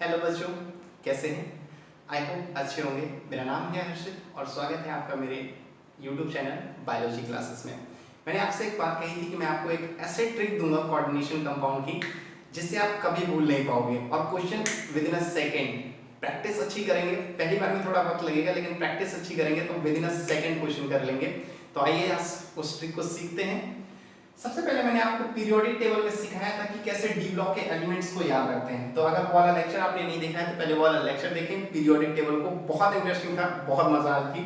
Hello बच्चों, कैसे हैं? आई होप अच्छे होंगे। मेरा नाम है हर्षित और स्वागत है आपका मेरे यूट्यूब चैनल बायोलॉजी क्लासेस में। मैंने आपसे एक बात कही थी कि मैं आपको एक ऐसे ट्रिक दूंगा कोऑर्डिनेशन कंपाउंड की जिससे आप कभी भूल नहीं पाओगे और question with in a second. Practice अच्छी करेंगे, पहली बार में थोड़ा वक्त लगेगा लेकिन प्रैक्टिस अच्छी करेंगे तो with in a second question कर लेंगे। तो आइए उस ट्रिक को सीखते हैं। सबसे पहले मैंने आपको पीरियोडिक टेबल में सिखाया था कि कैसे डी ब्लॉक के एलिमेंट्स को याद रखते हैं। तो अगर वो वाला लेक्चर आपने नहीं देखा है तो पहले वो वाला लेक्चर देखें पीरियोडिक टेबल को, बहुत इंटरेस्टिंग था, बहुत मजा आई थी।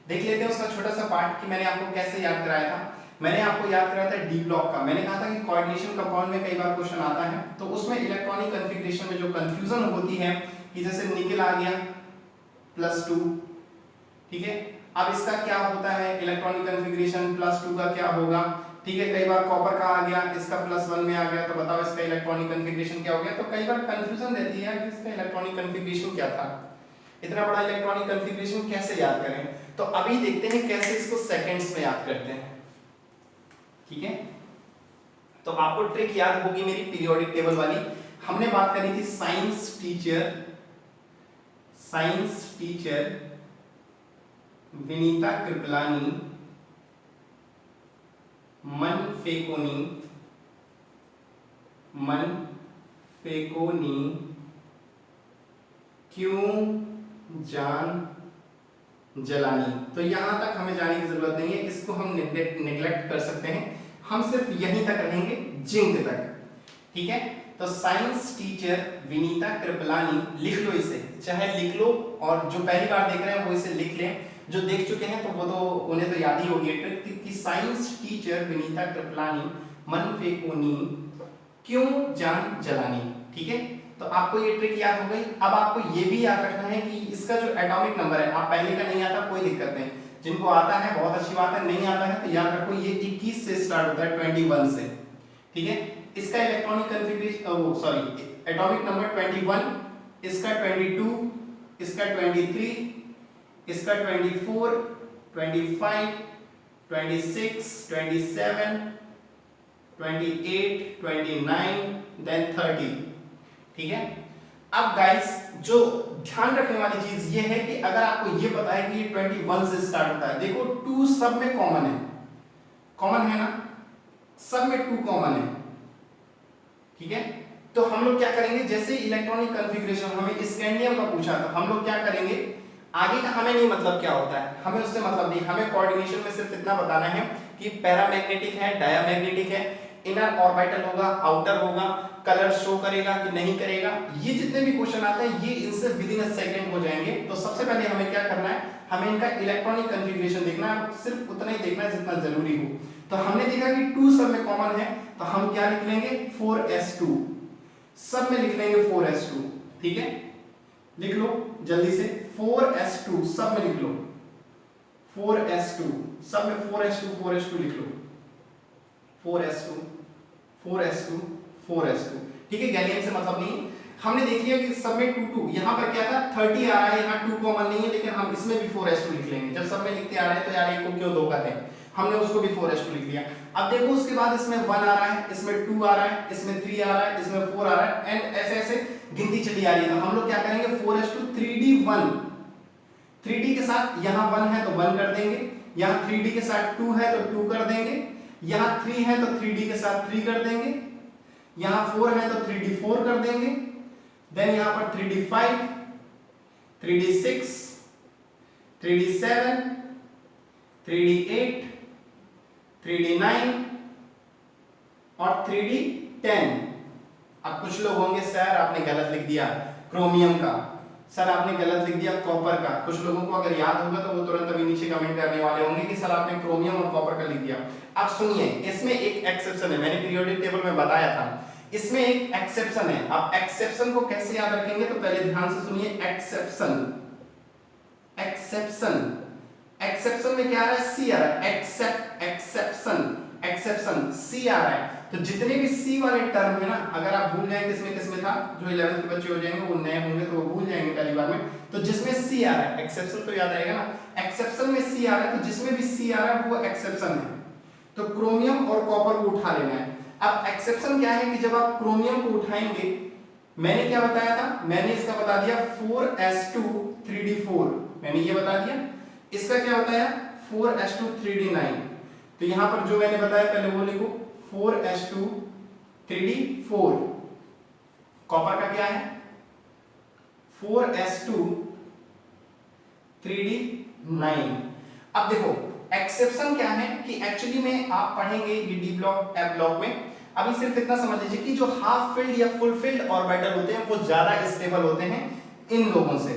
देख लेते हैं उसका छोटा सा पार्ट कि मैंने आपको कैसे याद कराया था। मैंने आपको याद कराया था डी ब्लॉक का। मैंने कहा था कि कोऑर्डिनेशन कंपाउंड में कई बार क्वेश्चन आता है तो उसमें इलेक्ट्रॉनिक कॉन्फ़िगरेशन में जो कंफ्यूजन होती है कि जैसे निकल आ गया +2, ठीक है। अब इसका क्या होता है इलेक्ट्रॉनिक कॉन्फ़िगरेशन +2 का क्या होगा, ठीक है। कई बार कॉपर का आ गया, इसका +1 में आ गया, तो बताओ इसका इलेक्ट्रॉनिक कॉन्फ़िगरेशन क्या हो गया। तो कई बार कंफ्यूजन रहती है कि इसका इलेक्ट्रॉनिक कॉन्फ़िगरेशन क्या था, इतना बड़ा इलेक्ट्रॉनिक कॉन्फ़िगरेशन कैसे याद करें। तो अभी देखते हैं कैसे इसको सेकंड्स में याद करते हैं, ठीक है। तो आपको ट्रिक याद होगी मेरी पीरियोडिक टेबल वाली। हमने बात करी थी साइंस टीचर विनीता कृपलानी मन फेकोनी क्यों जान जलानी। तो यहां तक हमें जाने की जरूरत नहीं है, इसको हम निगलेक्ट कर सकते हैं। हम सिर्फ यहीं तक रहेंगे, जिंक तक, ठीक है। तो साइंस टीचर विनीता कृपलानी, लिख लो इसे, चाहे लिख लो और जो पहली बार देख रहे हैं वो इसे लिख लें, जो देख चुके हैं तो वो तो उन्हें तो याद ही होगी ट्रिक कि साइंस टीचर विनीता कृपलानी मन फेकोनी क्यों जान जलानी, ठीक है। तो आपको ये ट्रिक याद हो गई। अब आपको ये भी याद रखना है कि इसका जो एटॉमिक नंबर है, आप पहले का नहीं आता कोई दिक्कत नहीं, जिनको आता है बहुत अच्छी बात है, नहीं आता है तो याद रखो ये 21 से स्टार्ट होता है, 21 से, ठीक है। इसका इलेक्ट्रॉनिक कॉन्फ़िगरेशन एटॉमिक नंबर 21, इसका 22, इसका 23, इसका 24, 25, 26, 27, 28, 29, देन 30, ठीक है। अब गाइस जो ध्यान रखने वाली चीज ये है कि अगर आपको ये पता है कि ये 21 से स्टार्ट होता है, देखो 2 सब में कॉमन है ना, सब में 2 कॉमन है, ठीक है। तो हम लोग क्या करेंगे, जैसे इलेक्ट्रॉनिक कॉन्फ़िगरेशन हमें स्कैंडियम का पूछा था, हम लोग क्या करेंगे, आगे का हमें नहीं मतलब क्या होता है, हमें उससे मतलब नहीं, हमें कोऑर्डिनेशन में सिर्फ इतना बताना है कि पैरामैग्नेटिक है, डायमैग्नेटिक है, इनर ऑर्बिटल होगा, आउटर होगा, कलर शो करेगा कि नहीं करेगा। ये जितने भी क्वेश्चन आते हैं ये इनसे विद इन अ सेकंड हो जाएंगे। तो सबसे पहले हमें क्या करना है, हमें इनका इलेक्ट्रॉनिक कॉन्फ़िगरेशन देखना है, सिर्फ उतना ही देखना है जितना जरूरी हो। तो हमने देखा कि 2 सब में कॉमन है, तो हम क्या लिख लेंगे 4s2, सब में लिख लेंगे 4s2, ठीक है। लिख लो जल्दी से 4s2, सब में लिख लो 4s2, सब में 4s2 लिख लो 4s2, 4s2, 4s2, ठीक है। गैलियम से मतलब नहीं। हमने देख लिया कि सब में 2 2, यहां पर क्या था 30 आ रहा है, यहां 2 कॉमन नहीं है, लेकिन हम इसमें भी 4s2 लिख लेंगे। जब सब में लिखते आ रहे हैं तो यार एक को क्यों धोखा दें, हमने उसको भी 4s2 लिख लिया। अब देखो उसके बाद इसमें 1 आ रहा है, इसमें 2 आ रहा है, इसमें 3 आ रहा है, इसमें 4 आ रहा है, एंड ऐसे ऐसे गिनती चली आ रही है। तो हम लोग क्या करेंगे 4s2 3d1, 3d के साथ यहां 1 है तो 1 कर देंगे, यहां 3d के साथ 2 है तो 2 कर देंगे, यहां 3 है तो 3d के साथ 3 कर देंगे, यहां 4 है तो 3d4 कर देंगे, देन यहां पर 3d5, 3d6, 3d7, 3d8, 3d9 और 3d10। अब कुछ लोग होंगे सर आपने गलत लिख दिया क्रोमियम का, सर आपने गलत लिख दिया कॉपर का। कुछ लोगों को अगर याद होगा तो वो तुरंत अभी नीचे कमेंट करने वाले होंगे कि सर आपने क्रोमियम और कॉपर का लिख दिया। अब सुनिए, इसमें एक एक्सेप्शन है, मैंने पीरियोडिक टेबल में बताया था, इसमें एक एक्सेप्शन है। अब एक्सेप्शन को कैसे याद रखेंगे, तो पहले ध्यान से सुनिए। एक्सेप्शन में क्या आ रहा है, सी आ रहा है, एक्सेप्शन सी आ रहा है। तो जितने भी सी वाले टर्म है ना, अगर आप भूल जाएं किसमें था, जो 11th के बच्चे हो जाएंगे वो नए होंगे तो वो भूल जाएंगे पहली बार में। तो जिसमें सी आ रहा है, एक्सेप्शन तो याद आएगा ना, एक्सेप्शन में सी आ रहा है, तो जिसमें भी सी आ रहा है वो एक्सेप्शन है। तो क्रोमियम और कॉपर को उठा लेना है। अब एक्सेप्शन क्या है कि जब आप क्रोमियम को उठाएंगे मैंने क्या बताया था, मैंने इसका बता दिया 4s2 3d4, मैंने ये बता दिया। इसका क्या बताया 4s2 3d9। तो यहां पर जो मैंने बताया पहले वो लिखो 4s2 3d4। कॉपर का क्या है 4s2 3d9। अब देखो एक्सेप्शन क्या है कि एक्चुअली में आप पढ़ेंगे ये डी ब्लॉक एफ ब्लॉक में। अभी सिर्फ इतना समझ लीजिए कि जो हाफ फील्ड या फुल फील्ड ऑर्बिटल होते हैं वो ज्यादा स्टेबल होते हैं इन लोगों से,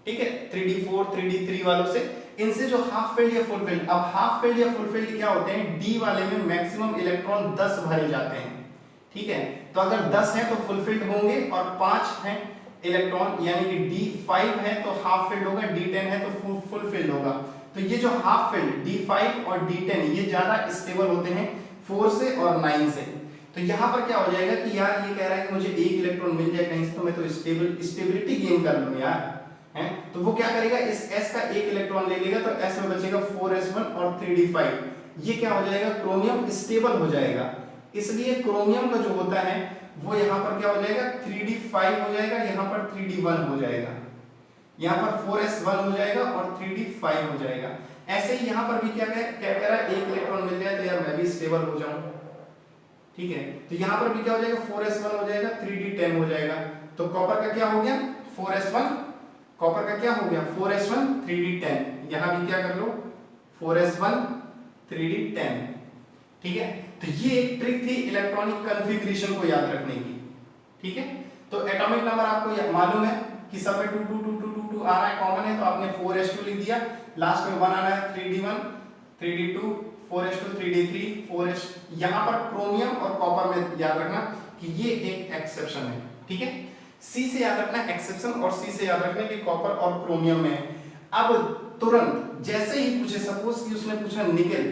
ठीक है, 3d4 3d3 वालों से। इनसे जो हाफ फील्ड या फुल फील्ड, अब हाफ फील्ड या फुल फील्ड क्या होते हैं, डी वाले में मैक्सिमम इलेक्ट्रॉन 10 भरे जाते हैं, ठीक है। तो अगर 10 है तो फुल फील्ड होंगे और 5 है इलेक्ट्रॉन यानी कि d5 है तो हाफ फील्ड होगा, d10 है तो फुल फील्ड होगा। तो ये जो हाफ फील्ड d5 और d10 ये ज्यादा स्टेबल होते हैं 4 से और 9 से। तो यहाँ पर क्या हो जाएगा कि यार ये कह रहा है कि मुझे एक इलेक्ट्रॉन मिल जाए कहीं से तो मैं तो स्टेबिलिटी गेन कर लूं यार, है। तो वो क्या करेगा, इस s का एक इलेक्ट्रॉन ले लेगा तो s में बचेगा 4s1 और 3d5। ये क्या हो जाएगा, क्रोमियम स्टेबल हो जाएगा। इसलिए क्रोमियम का जो होता है वो यहाँ पर क्या हो जाएगा 3d5 हो जाएगा, यहाँ पर 3d1 हो जाएगा, यहाँ पर 4s1 हो जाएगा और 3d5 हो जाएगा। ऐसे ही यहाँ पर भी क्या कह रहा है, एक इलेक्ट्रॉन मिल जाए तो यार मैं भी स्टेबल हो जाऊं, ठीक है। तो यहाँ पर भी क्या हो जाएगा 4s1 हो जाएगा 3d10 हो जाएगा। तो कॉपर का क्या हो गया 4s1, कॉपर का क्या हो गया 4s1 3d10। यहाँ भी क्या कर लो 4s1 3d10, ठीक है। तो ये एक ट्रिक थी इलेक्ट्रॉनिक कॉन्फ़िगरेशन को याद रखने की, ठीक है। तो एटॉमिक नंबर आपको मालूम है कि सब में 2 2 2 2 2 2 आ रहा है, कॉमन है, तो आपने 4s2 लिख दिया, लास्ट में 1 आ रहा है 3d1 3d2 4s2 3d3 4s। यहाँ पर क्रोमियम और कॉपर में याद रखना कि ये एक एक्सेप्शन है, ठीक है। सी से याद रखना एक्सेप्शन और सी से याद रखना कि कॉपर और क्रोमियम में है। अब तुरंत जैसे ही पूछे, सपोज कि उसने पूछा निकेल,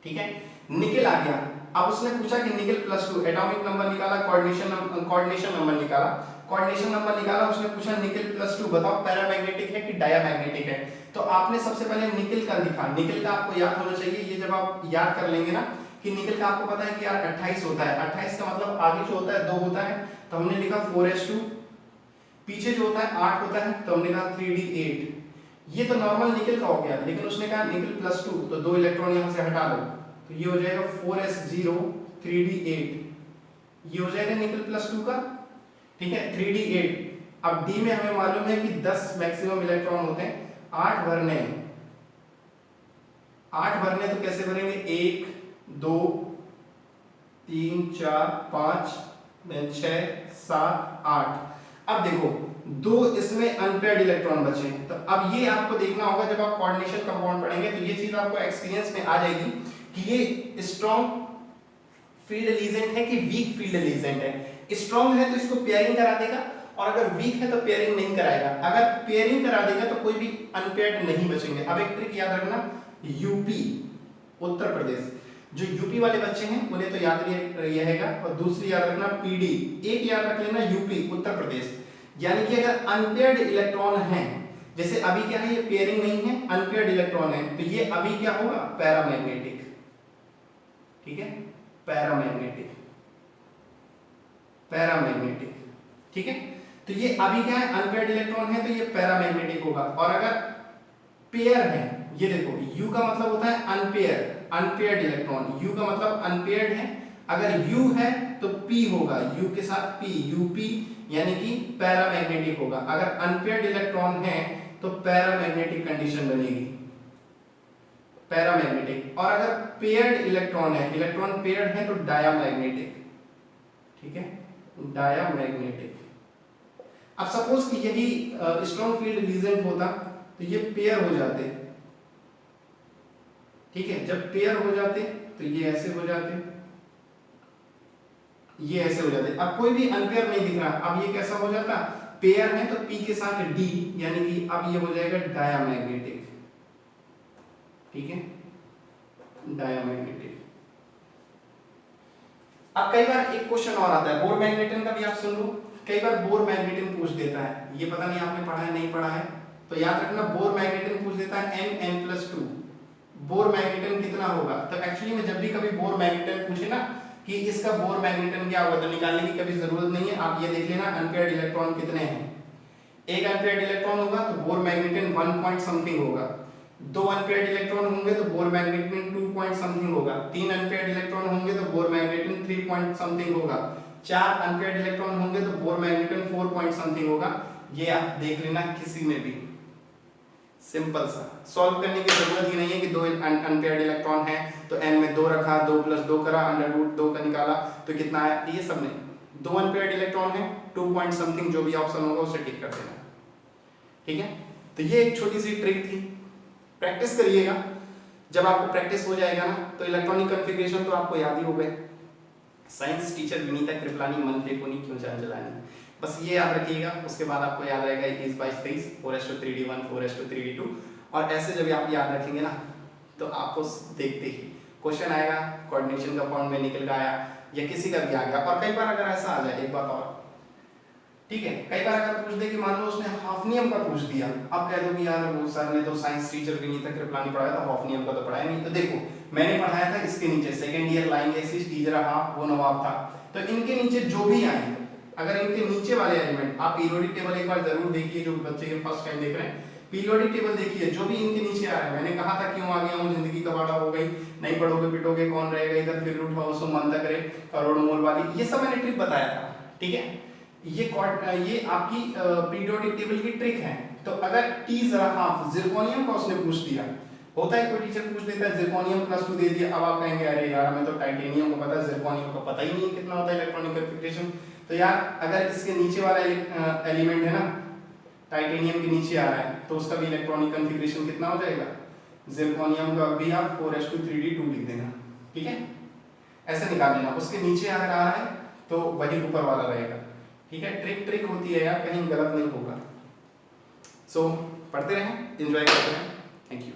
ठीक है, निकेल आ गया। अब उसने पूछा कि निकेल +2 एटॉमिक नंबर निकाला, कोऑर्डिनेशन नंबर निकाला, कोऑर्डिनेशन नंबर निकाला, उसने पूछा निकेल +2 बताओ पैरामैग्नेटिक है कि डायामैग्नेटिक है। तो आपने सबसे पहले निकेल का लिखा, निकेल का आपको याद होना चाहिए। ये जब आप याद कर लेंगे ना कि निकेल का आपको पता है कि यार 28 होता है, 28 का मतलब आगे जो होता है 2 होता है, तो हमने लिखा 4s2, पीछे जो होता है 8 होता है तो हमने कहा 3d8। ये तो नॉर्मल निकेल का हो गया, लेकिन उसने कहा निकेल +2 तो 2 इलेक्ट्रॉन यहां से हटा दो, तो ये हो जाएगा 4s0 3d8, ये हो जाएगा निकेल +2 का, ठीक है 3d8। अब d में हमें मालूम है कि 10 मैक्सिमम इलेक्ट्रॉन होते हैं, 8 भरने तो कैसे भरेंगे 1 2 3 4 5 6 7 8। अब देखो 2 इसमें अनपेयर्ड इलेक्ट्रॉन बचे, तो अब ये आपको देखना होगा जब आप कोऑर्डिनेशन कंपाउंड पढ़ेंगे तो ये चीज आपको एक्सपीरियंस में आ जाएगी कि ये स्ट्रॉन्ग फील्ड लीजेंट है कि वीक फील्ड लीजेंट है। स्ट्रॉन्ग है तो इसको पेयरिंग करा देगा, और अगर वीक है तो पेयरिंग नहीं कराएगा। अगर पेयरिंग करा देगा तो कोई भी अनपेयर्ड नहीं बचेंगे। अब एक ट्रिक याद रखना, यूपी उत्तर प्रदेश, जो यूपी वाले बच्चे हैं उन्हें तो याद रहेगा, और दूसरी याद रखना पीडी, एक याद रख लेना यूपी उत्तर प्रदेश। यानी कि अगर अनपेयर्ड इलेक्ट्रॉन है, जैसे अभी क्या है ये पेयरिंग नहीं है, अनपेयर्ड इलेक्ट्रॉन है, तो ये अभी क्या होगा पैरामैग्नेटिक, ठीक है, पैरामैग्नेटिक, पैरामैग्नेटिक, ठीक है। तो ये अभी क्या है अनपेयर्ड इलेक्ट्रॉन है तो ये पैरामैग्नेटिक होगा। और अगर पेयर है, ये देखो U का मतलब होता है अनपेयर, अनपेयर्ड इलेक्ट्रॉन, U का मतलब अनपेयर्ड है, अगर U है तो P होगा, U के साथ P, UP यानी कि पैरामैग्नेटिक होगा। अगर अनपेयर्ड इलेक्ट्रॉन है तो पैरामैग्नेटिक कंडीशन बनेगी, पैरामैग्नेटिक। और अगर पेयर्ड इलेक्ट्रॉन है, इलेक्ट्रॉन पेयर्ड है तो डायामैग्नेटिक, ठीक है, डायामैग्नेटिक। अब सपोज कि यदि स्ट्रॉन्ग फील्ड लीजेंट होता तो ये पेयर हो जाते, ठीक है, जब पेयर हो जाते तो ये ऐसे हो जाते, ये ऐसे हो जाते। अब कोई भी अनपेयर नहीं दिख रहा, अब ये कैसा हो जाता, पेयर है तो P के साथ D, यानी कि अब ये हो जाएगा डायामैग्नेटिक, ठीक है, डायामैग्नेटिक। अब कई बार एक क्वेश्चन और आता है, बोर मैग्नेटिन का भी आप सुन लो, कई बार बोर मैग्नेटिन पूछ देता है, ये पता नहीं आपने पढ़ा है नहीं पढ़ा है, तो याद रखना बोर मैग्नेटिन पूछ देता है Mn+2, बोर मैग्नेटिन कितना होगा। तो एक्चुअली में जब भी कभी बोर मैग्नेटिन पूछे ना कि इसका बोर मैग्नेटन क्या होगा, तो निकालने की कभी जरूरत नहीं है। आप ये देख लेना अनपेयर्ड इलेक्ट्रॉन कितने हैं। एक अनपेयर्ड इलेक्ट्रॉन होगा तो बोर मैग्नेटन 1 पॉइंट समथिंग होगा, 2 अनपेयर्ड इलेक्ट्रॉन होंगे तो बोर मैग्नेटन 2 पॉइंट समथिंग होगा, 3 अनपेयर्ड इलेक्ट्रॉन होंगे तो बोर मैग्नेटन 3 पॉइंट समथिंग होगा, 4 अनपेयर्ड इलेक्ट्रॉन होंगे तो बोर मैग्नेटन 4 पॉइंट समथिंग होगा। ये आप देख लेना किसी में भी, सिंपल सा, सॉल्व करने की जरूरत ही नहीं है कि 2 अनपेयर्ड इलेक्ट्रॉन है तो n में 2 रखा, 2 + 2 करा, √2 का निकाला तो कितना आया, ये सब नहीं। 2 अनपेयर्ड इलेक्ट्रॉन है, 2 पॉइंट समथिंग, जो भी ऑप्शन होगा उसे टिक कर देना, ठीक है। तो ये एक छोटी सी ट्रिक थी, प्रैक्टिस करिएगा। जब आपको प्रैक्टिस हो जाएगा ना तो इलेक्ट्रॉनिक कॉन्फ़िगरेशन तो आपको याद ही हो गए। साइंस टीचर विनीता कृपलानी, मन फेंकोनी क्यों जान जलानी, बस ये याद रखिएगा। उसके बाद आपको याद रहेगा 21 22 23, 4:3D1 4:3D2, और ऐसे जब आप याद रखेंगे ना तो आपको देखते ही क्वेश्चन आएगा, कोऑर्डिनेशन का फॉर्म में निकल गया या किसी का भी आ गया। और कई बार अगर ऐसा आ जाए, एक बात और, ठीक है, कई बार अगर पूछ दे कि मान लो उसने हाफनियम का पूछ दिया, अब कह दो कि यार वो सर ने तो साइंस टीचर विनीता कृपलानी पढ़ाया था, हाफनियम का तो पढ़ाया नहीं। तो देखो मैंने पढ़ाया था इसके नीचे सेकंड ईयर लाइन एसिड टीजरा हाफ, वो नवाब था। तो इनके नीचे जो भी आए, अगर इनके नीचे वाले एलिमेंट, आप पीरियोडिक टेबल एक बार जरूर देखिए, जो बच्चे के फर्स्ट टाइम देख रहे हैं पीरियोडिक टेबल देखिए, जो भी इनके नीचे आ रहा है, मैंने कहा था क्यों आ गया हूँ, जिंदगी का बाड़ा हो गई, नहीं पढ़ोगे पिटोगे कौन रहेगा इधर, फिर रूट हाउस मन तक रे, करोड़ मोल वाली, ये सब मैंने ट्रिक बताया था, ठीक है। ये आपकी पीरियोडिक टेबल की ट्रिक है। तो अगर टी जरा हाफ जिरकोनियम का उसने पूछ दिया, होता है कोई टीचर पूछ देता है जिरकोनियम +2 दे दिया, अब आप कहेंगे अरे यार हमें तो टाइटेनियम को पता है, जिरकोनियम को पता ही नहीं है कितना होता है इलेक्ट्रॉनिक कॉन्फ़िगरेशन। तो यार अगर इसके नीचे वाला एलिमेंट है ना, टाइटेनियम के नीचे आ रहा है, तो उसका भी इलेक्ट्रॉनिक कॉन्फ़िगरेशन कितना हो जाएगा, जिरकोनियम का भी आप 4:3D2 लिख देना, ठीक है, ऐसे निकाल लेना। उसके नीचे अगर आ रहा है तो वही ऊपर वाला रहेगा, ठीक है। ट्रिक होती है यार, कहीं गलत नहीं होगा। सो पढ़ते रहें, एंजॉय करते रहें, थैंक यू।